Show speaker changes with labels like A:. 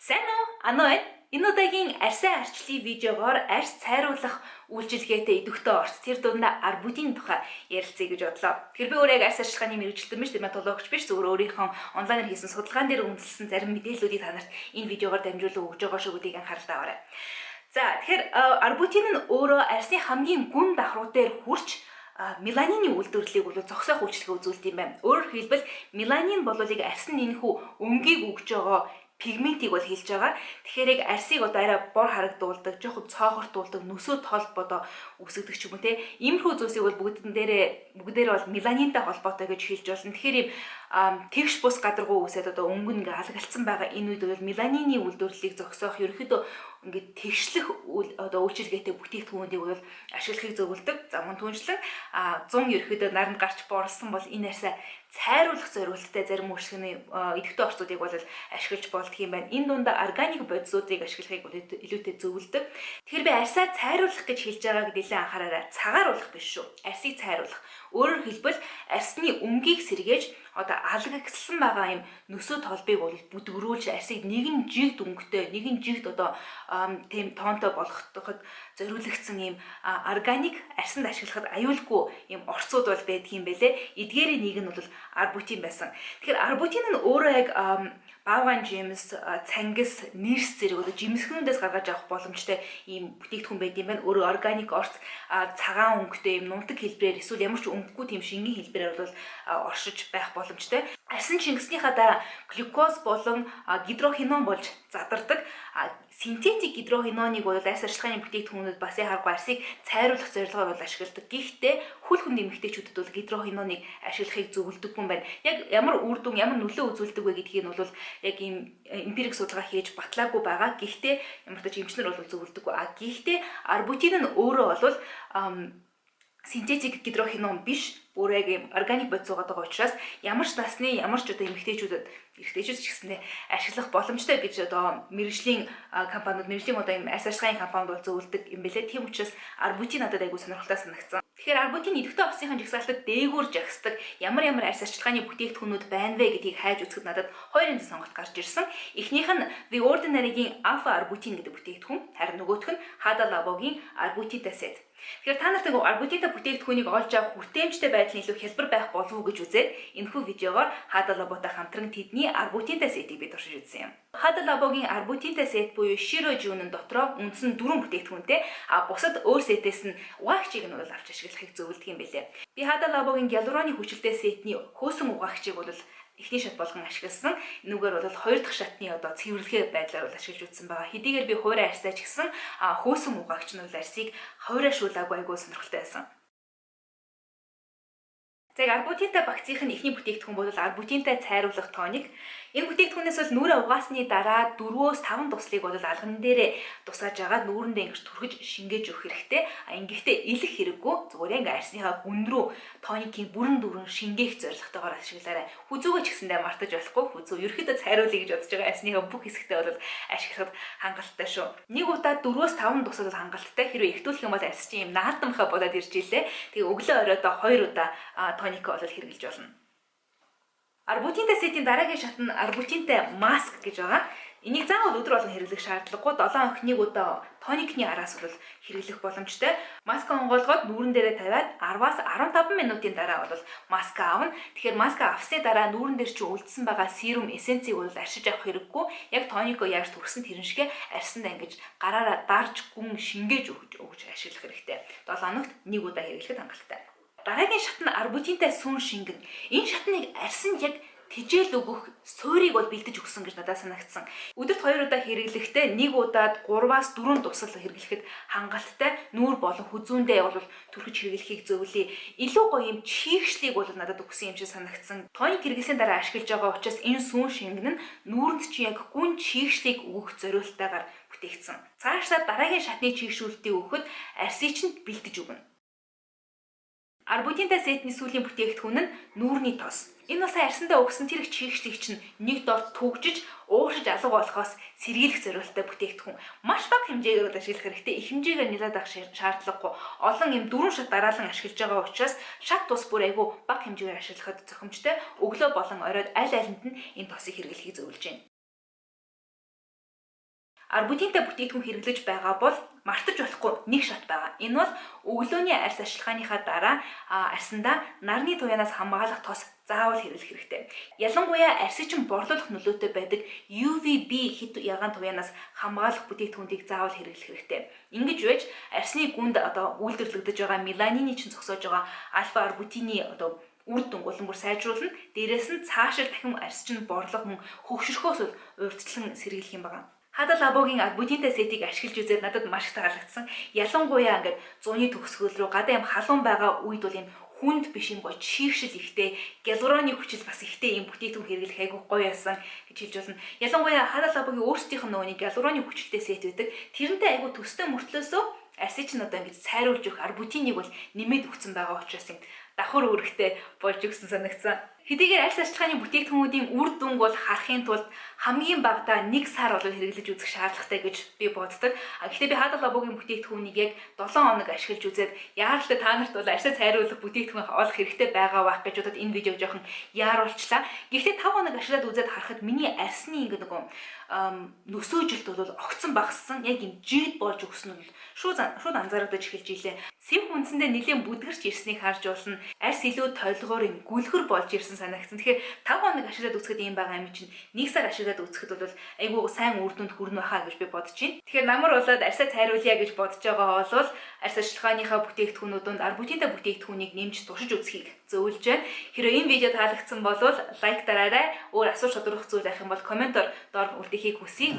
A: Сайн уу? Ано байна. Энэ удаагийн арьсан арчлалын видеогоор арьс цайруулах үйлчилгээтэй идэвхтэй орц тэр дундаа арбутийн тухай ярилцъя гэж бодлоо. Тэгэхээр би өөрөө арьс арчилгааны мэрэгчлэн биш, тийм толгойч биш, зөвхөн өөрийнхөө онлайнаар хийсэн судалгаан дээр үндэслэн зарим мэдээллүүдийг та нарт энэ видеогоор дамжуулан өгж байгаа шүүгүүдийг анхаарал таваарай. За тэгэхээр арбутин нь өөрөө арьсны хамгийн гүн давхруу дээр хүрч меланины үйлдвэрлэлийг бол зогсоох үйлчлэгээ үзүүлдэг юм байна. Өөрөөр хэлбэл меланин бол арьс нь энэхүү өмгийг өгж байгаа пигментийг бол хэлж байгаа. Тэгэхээр яг арьсыг одоо арай бор харагдуулдаг, жоохон цоохортуулдаг, нөсөө толбодоо үсгдэг ч юм уу те. Иймэрхүү зүйлсийг бол бүгдээрээ бол меланинтай холбоотой гэж хэлж болно. Тэгэхээр ийм тэгш бус гадаргуу үсээд одоо өнгө ингээ алгалтсан байгаа энэ үед бол меланины үйлдвэрлэлийг зогсоох ерөөхдөө ингээд тэгшлэх одоо үйлчилгээтэй бүтээгдэхүүнүүдийг бол ашиглахыг зөвлөдөг. За мөн түншлэн 100 ерөөхдөө наранд гарч борлсон бол энэ арьсаа цайруулах зорилттой зарим үйлчлэгээний идэвхтэй орцуудыг бол ашиглаж болдго юм байна. Энэ дундаа органик бодисуудыг ашиглахыг бол илүүтэй зөвлөдөг. Тэгэхээр би арьсаа цайруулах гэж хэлж байгааг нэлээд анхаараарай. Цагааруулах биш шүү. Арьсыг цайруулах. Өөрөөр хэлбэл арьсны өмгийг сэргээж одоо алгагдсан байгаа юм нөсөө толбыг бол бүдгөрүүлж арьсыг нэгэн жигд өнгөтэй, нэгэн жигд одоо тийм тоонтой болгоход зориулагдсан юм органик арьсанд ашиглахад аюулгүй юм орцууд бол байдаг юм бэлээ. Эдгээрийн нэг нь бол арбутин байсан. Тэгэхээр арбутин нь өөрөө яг баавган жимс, цангис, нэрс зэрэг одоо жимсгнүүдээс гаргаж авах боломжтой ийм бүтээгдэхүүн байд юм байна. Өөрөө органик орц цагаан өнгөтэй юм нунтаг хэлбэрээр эсвэл ямар ч өнгөгүй тийм шингийн хэлбэрээр бол оршиж байх боломжтой. Арьсан шингэснийхаа дараа глюкоз болон гидрохинон болж задардаг. Синтетик гидрохиноныг бол арьс арчилгааны бүтээгдэхүүнүүд бас яхаггүй арьсыг цайруулах зорилгоор бол ашигладаг. Гэхдээ хүл хүнд эмэгтэйчүүдэд бол гидрохиноныг ашиглахыг зөвлөдөггүй юм байна. Яг ямар үр дүн, ямар нөлөө үзүүлдэг вэ гэдгийг нь бол яг ийм эмпирик судалгаа хийж батлаагүй байгаа. Гэхдээ ямар ч эмчнэр бол зөвлөдөггүй. Гэхдээ арбутин нь өөрөө бол синтетик гидрохинон биш, өөрөө яг органик бодисуугаад байгаа учраас ямар ч насны ямар ч одоо эмэгтэйчүүдэд ч гэсэндээ ашиглах боломжтой гэж одоо мэрэгжлийн компаниуд, мэрэгжлийн одоо юм арьс арчилгааны компаниуд бол зөвлөдөг юм бэлээ. Тийм учраас арбутин надад айгүй сонирхолтой санагдсан. Тэгэхээр арбутин идэвхтэй орцынхаа жагсаалтад дээгүүр жагсдаг ямар арьс арчилгааны бүтээгдэхүүнүүд байна вэ гэдгийг хайж үзэхэд надад хоёр энэ сонголт гарч ирсэн. Эхнийх нь The Ordinary-гийн Alpha Arbutin гэдэг бүтээгдэхүүн, харин нөгөөх нь Hada Labo-гийн Arbutin Set. Тэгэхээр та нарт арбутинтай бүтээгдэхүүнийг олж авах хүртээмжтэй байдлын илүү хялбар байх болов уу гэж үзээд энэхүү видеогоор Hada Labo-тай хамтран тэдний арбутинтай сетийг би туршиж үзсэн юм. Hada Labo-гийн арбутинтай сет буюу Shiro June-ын дотроо үндсэн 4 бүтээгдэхүүнтэй бусад өөр сетээс нь угаагчийг нь бол авч ашиглахыг зөвлөдөг юм билээ. Би Hada Labo-гийн гиалуроны хүчилтэй сетний хөөсөн угаагчийг бол эхний шат болгон ашигласан. Энүүгээр бол хоёр дахь шатны одоо цэвэрлэгээ байдлаар бол ашиглаж үзсэн байгаа. Хэдийгээр би хуурай арьсаа ч гэсэн хөөсөн угаагч нь бол арьсыг хуурай шуулаагүй айгүй сонирхолтой байсан. За арбутинтай вакцины эхний бүтээгдэхүүн бол арбутинтай цайруулах тоник. Энэ бүтээгдэхүүнээс бол нүрээ угаасны дараа 4-5 туслыг бол алган дээрээ тусааж агаад нүүрэндээ ингэж түрхэж шингээж өгөх хэрэгтэй. Ингэхдээ илэх хэрэггүй. Зүгээр ингээ арьсныхаа гүн рүү тоникийн бүрэн шингээх зорилготойгоор ашиглаарай. Хүзүүгээ ч гэсэндээ мартаж болохгүй. Хүзүү ерөөхдөө цайруулъя гэж бодож байгаа арьсныхаа бүх хэсэгтээ бол ашиглахад хангалттай шүү. Нэг удаа 4-5 тусал хангалттай. Хэрвээ ихтүүлэх юм бол арьс чинь юм наадамхаа болоод ирж илээ. Тэгээ өглөө оройдоо 2 удаа тоник бол хэрэглэж болно. Арбутинтай сетийн дараагийн шат нь арбутинтай маск гэж байгаа. Энийг заавал өдөр болгон хэрэглэх шаардлагагүй. 7 хоног нэг удаа тоникны араас бол хэрэглэх боломжтой. Маск онгоолгоод нүүрэн дээрээ тавиад 10-аас 15 минутын дараа бол маск аавна. Тэгэхээр маск авсны дараа нүүрэн дээр чи үлдсэн байгаа серум эссенцийг бол аршиж авах хэрэггүй. Яг тоникоо яаж түргсэн тэрэн шигэ арьсанд ангиж гараараа дарж гүн шингээж өгч ашиглах хэрэгтэй. 7 хоногт нэг удаа хэрэглэхэд хангалттай. Дараагийн шат нь арбутинтай сүн шингэн. Энэ шатныг арьсанд яг тэжээл өгөх суурийг бол бэлдэж өгсөн гэж надад санагдсан. Өдөрт 2 удаа хэрэглэхдээ нэг удаад 3-аас 4 тусал хэрэглэхэд хангалттай. Нүүр болон хүзүүндээ бол түрхэж хэрэглэхийг зөвлөе. Илүү гоё юм чийгшлийг бол надад өгсөн юм шиг санагдсан. Тоник хэрэглэсийн дараа ашиглаж байгаа учраас энэ сүн шингэн нь нүүрэнд чи яг гүн чийгшлийг өгөх зорилттойгоор бүтээгдсэн. Цаашдаа дараагийн шатны чийгшүүлтийг өгөхөд арьсыг чинь бэлдэж өгнө. Арбутинтай сетний сүүлийн бүтээгдэхүүн нь нүүрний тос. Энэ бас арьсандаа өгсөн тэр их чийгшлийг чинь нэг дор түгжиж, ууршиж алга болохоос сэргийлэх зорилттой бүтээгдэхүүн. Маш бага хэмжээгээр ашиглах хэрэгтэй. Их хэмжээгээр нэлээд авах шаардлагагүй. Олон юм 4 шат дараалан ашиглаж байгаа учраас шат тус бүр айгүй бага хэмжээгээр ашиглахад зохимжтой. Өглөө болон оройд аль алинд нь энэ тосыг хэрэглэхийг зөвлөж байна. Ар бүдийнтэй бүтээгдэхүүн хэрэглэж байгаа бол мартаж болохгүй нэг шат байгаа. Энэ бол өглөөний арьс ашиглахааныхаа дараа арьсандаа нарны туяанаас хамгаалах тос заавал хэрэглэх хэрэгтэй. Ялангуяа арьсыг чинь борлуулах нөлөөтэй байдаг UVB хэд ягаан туяанаас хамгаалах бүтээгдэхүүнийг заавал хэрэглэх хэрэгтэй. Ингэж байж арьсны гүнд үйлдвэрлэгдэж байгаа меланины чинь зогсоож байгаа альфа арбутины үр дүн улам бүр сайжруулна. Дээрээс нь цаашаа дахин арьс чинь борлогон хөгшөрхөөс урьдчилан сэргийлэх юм байна. Хадал лабогийн арбутинтай сетийг ашиглаж үзээд надад маш их таалагдсан. Ялангуяа ингээд зуны төгсгөл рүү гадаа юм халуун байгаа үед бол энэ хүнд биш юм гоё чийгшил ихтэй, гиалуроны хүчил бас ихтэй юм бүтээгдэхүүн хэрэглэх айгүй гоё яасан гэж хэлж болно. Ялангуяа хадал лабогийн өөрсдийнх нь нөгөө гиалуроны хүчилтэй сет байдаг. Тэрнтэй айгүй төстэй мөртлөөсөө арьсыг нь ингэж сайруулж өгөх арбутиныг бол нэмээд өгсөн байгаа учраас юм давхар үүрэгтэй болж өгсөн санагдсан. Хэдийгээр арьс ашиглахны бүтээгдэхүүнүүдийн үр дүнг бол харахын тулд хамгийн багадаа 1 сар бол хэрэглэж үзэх шаардлагатай гэж би боддог. Гэхдээ би хадал лабогийн бүтээгдэхүүнийг яг 7 хоног ашиглаж үзээд яаралтай та нарт бол арьсаа цайруулах бүтээгдэхүүн олох хэрэгтэй байгаа байх гэж бодоод энэ видеог жоохон яаруулчлаа. Гэхдээ 5 хоног ашиглаад үзээд харахад миний арьсны ингэ нөгөө нөсөөжилт бол огцон багассан. Яг юм жид болж өгсөн нь шууд анзаарагдаж эхэлж илээ. Сэв хүнсэндээ нэлээд бүдгэрч ирснийг харж болно. Арьс илүү толгоор юм гүлгэр болж ирсэн санагдсан. Тэгэхээр 5 хоног ашиглаад үзэхэд юм байгаа юм чинь 1 сар ашиглаад үзэхэд бол айгүй сайн үр дүнд хүрнэ хаа гэж би бодож байна. Тэгэхээр намар болоод арьсаа цайруулъя гэж бодож байгаа бол арьс ашиглахааныхаа бүтээгдэхүүнүүдэнд арбутинтай бүтээгдэхүүнийг нэмж туршиж үзхийг зөвлөж байна. Хэрэв энэ видео таалагдсан бол лайк дараарай. Өөр асууж тодорхойлох зүйл байх юм бол комментоор доор үлдэхийг хүсье.